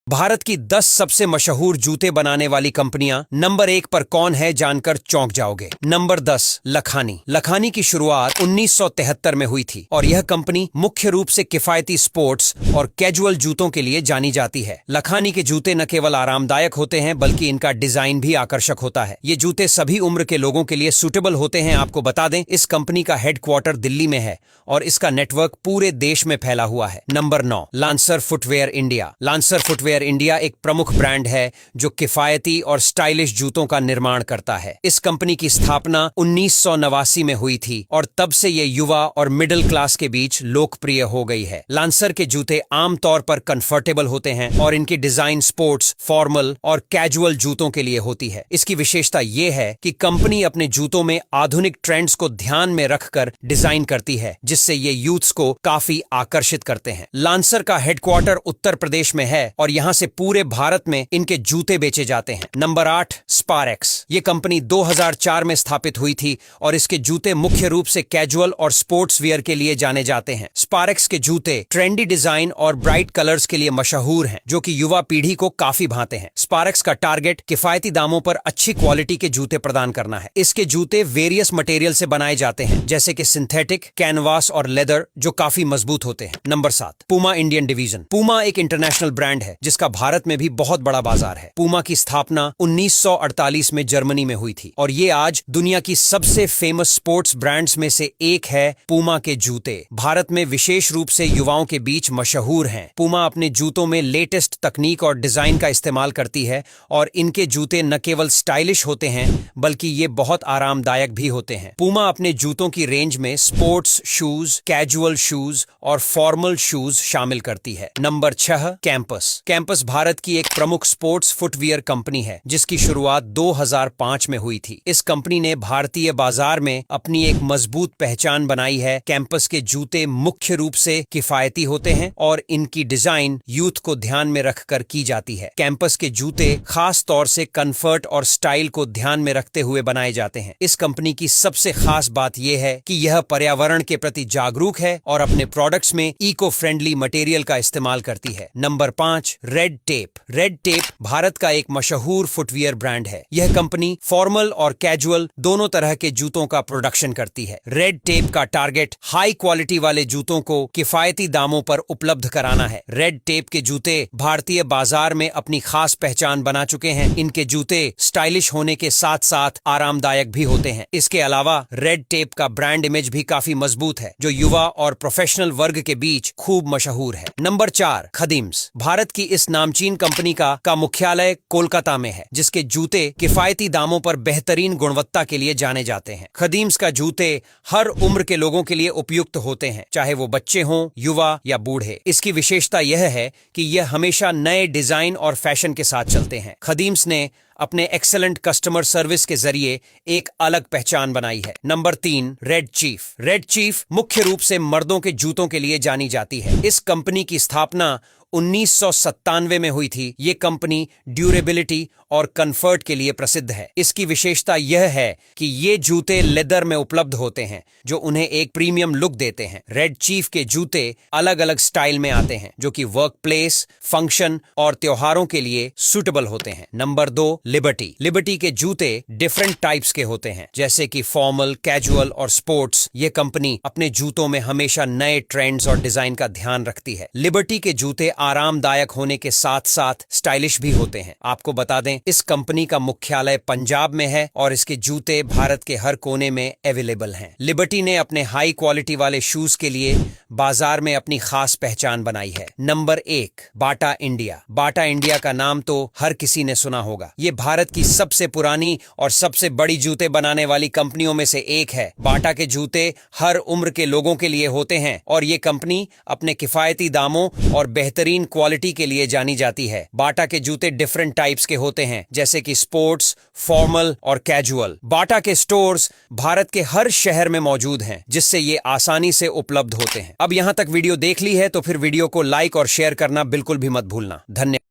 भारत की 10 सबसे मशहूर जूते बनाने वाली कंपनियां नंबर 1 पर कौन है जानकर चौंक जाओगे। नंबर 10 लखानी। लखानी की शुरुआत 1973 में हुई थी और यह कंपनी मुख्य रूप से किफायती स्पोर्ट्स और कैजुअल जूतों के लिए जानी जाती है। लखानी के जूते न केवल आरामदायक होते हैं बल्कि इनका डिजाइन भी आकर्षक होता है। ये जूते सभी उम्र के लोगों के लिए सूटेबल होते हैं। आपको बता दें, इस कंपनी का हेडक्वार्टर दिल्ली में है और इसका नेटवर्क पूरे देश में फैला हुआ है। Number 9 lancer footwear India. Lancer footwear India एक प्रमुख ब्रांड है जो किफायती और स्टाइलिश जूतों का निर्माण करता है। इस कंपनी की स्थापना 1989 में हुई थी और तब से ये युवा और मिडिल क्लास के बीच लोकप्रिय हो गई है। लांसर के जूते आमतौर पर कंफर्टेबल होते हैं और इनकी डिजाइन स्पोर्ट्स, फॉर्मल और कैजुअल जूतों के लिए होती है। इसकी विशेषता ये है कि कंपनी अपने जूतों में आधुनिक ट्रेंड्स को ध्यान में रखकर डिजाइन करती है, जिससे ये यूथ्स को काफी आकर्षित करते हैं। लांसर का हेडक्वार्टर उत्तर प्रदेश में है और यहाँ से पूरे भारत में इनके जूते बेचे जाते हैं। नंबर 8 स्पारेक्स। ये कंपनी 2004 में स्थापित हुई थी और इसके जूते मुख्य रूप से कैजुअल और स्पोर्ट्स वियर के लिए जाने जाते हैं। स्पारेक्स के जूते ट्रेंडी डिजाइन और ब्राइट कलर्स के लिए मशहूर हैं, जो कि युवा पीढ़ी को काफी भाते हैं। स्पारेक्स का टारगेट किफायती दामों पर अच्छी क्वालिटी के जूते प्रदान करना है। इसके जूते वेरियस मटेरियल से बनाए जाते हैं, जैसे कि सिंथेटिक, कैनवास और लेदर, जो काफी मजबूत होते हैं। Number 7 Puma Indian division. Puma एक इंटरनेशनल ब्रांड है जिसका भारत में भी बहुत बड़ा बाजार है। पूमा की स्थापना 1948 में जर्मनी में हुई थी और ये आज दुनिया की सबसे फेमस स्पोर्ट्स ब्रांड्स में से एक है। पूमा के जूते भारत में विशेष रूप से युवाओं के बीच मशहूर हैं। पूमा अपने जूतों में लेटेस्ट तकनीक और डिजाइन का इस्तेमाल करती है और इनके जूते न केवल स्टाइलिश होते हैं बल्कि ये बहुत आरामदायक भी होते हैं। पूमा अपने जूतों की रेंज में स्पोर्ट्स शूज, कैजुअल शूज और फॉर्मल शूज शामिल करती है। Number 6 campus. कैंपस भारत की एक प्रमुख स्पोर्ट्स फुटवियर कंपनी है जिसकी शुरुआत 2005 में हुई थी। इस कंपनी ने भारतीय बाजार में अपनी एक मजबूत पहचान बनाई है। कैंपस के जूते मुख्य रूप से किफायती होते हैं और इनकी डिजाइन यूथ को ध्यान में रखकर की जाती है। कैंपस के जूते खास तौर से कंफर्ट और स्टाइल को ध्यान में रखते हुए बनाए जाते हैं। इस कंपनी की सबसे खास बात यह है कि यह पर्यावरण के प्रति जागरूक है और अपने प्रोडक्ट्स में इको फ्रेंडली मटेरियल का इस्तेमाल करती है। Number 5 red tape. Red tape Bharat का एक मशहूर फुटवियर ब्रांड है। यह कंपनी फॉर्मल और कैजुअल दोनों तरह के जूतों का प्रोडक्शन करती है। रेड टेप का टारगेट हाई क्वालिटी वाले जूतों को किफायती दामों पर उपलब्ध कराना है। रेड टेप के जूते भारतीय बाजार में अपनी खास पहचान बना चुके हैं। इनके जूते स्टाइलिश होने के साथ साथ आरामदायक भी होते हैं। इसके अलावा रेड टेप का ब्रांड इमेज भी काफी मजबूत है, जो युवा और प्रोफेशनल वर्ग के बीच खूब मशहूर है। नंबर 4 खदीम्स। भारत की इस नामचीन कंपनी का मुख्यालय कोलकाता में है, जिसके जूते किफायती दामों पर बेहतरीन गुणवत्ता के लिए जाने जाते हैं। खदीम्स का जूते हर उम्र के लोगों के लिए उपयुक्त होते हैं, चाहे वो बच्चे हों, युवा या बूढ़े। इसकी विशेषता यह है कि यह हमेशा नए डिजाइन और फैशन के साथ चलते हैं। खदीम्स ने अपने एक्सेलेंट कस्टमर सर्विस के जरिए एक अलग पहचान बनाई है। Number 3 red chief. Red chief मुख्य रूप से मर्दों के जूतों के लिए जानी जाती है। इस कंपनी की स्थापना 1997 में हुई थी। ये कंपनी ड्यूरेबिलिटी और कंफर्ट के लिए प्रसिद्ध है। इसकी विशेषता यह है कि ये जूते लेदर में उपलब्ध होते हैं, जो उन्हें एक प्रीमियम लुक देते हैं। रेड चीफ के जूते अलग अलग स्टाइल में आते हैं, जो कि वर्क प्लेस, फंक्शन और त्योहारों के लिए सूटेबल होते हैं। Number 2 liberty. लिबर्टी के जूते डिफरेंट टाइप्स के होते हैं, जैसे कि फॉर्मल, कैजुअल और स्पोर्ट्स। ये कंपनी अपने जूतों में हमेशा नए ट्रेंड्स और डिजाइन का ध्यान रखती है। लिबर्टी के जूते आरामदायक होने के साथ साथ स्टाइलिश भी होते हैं। आपको बता दें, इस कंपनी का मुख्यालय पंजाब में है और इसके जूते भारत के हर कोने में अवेलेबल हैं। लिबर्टी ने अपने हाई क्वालिटी वाले शूज के लिए बाजार में अपनी खास पहचान बनाई है। Number 1 Bata India. Bata India का नाम तो हर किसी ने सुना होगा। ये भारत की सबसे पुरानी और सबसे बड़ी जूते बनाने वाली कंपनियों में से एक है। बाटा के जूते हर उम्र के लोगों के लिए होते हैं और ये कंपनी अपने किफायती दामों और बेहतरीन क्वालिटी के लिए जानी जाती है। बाटा के जूते डिफरेंट टाइप्स के होते हैं, जैसे कि स्पोर्ट्स, फॉर्मल और कैजुअल। बाटा के स्टोर्स भारत के हर शहर में मौजूद हैं, जिससे ये आसानी से उपलब्ध होते हैं। अब यहाँ तक वीडियो देख ली है तो फिर वीडियो को लाइक और शेयर करना बिल्कुल भी मत भूलना। धन्यवाद।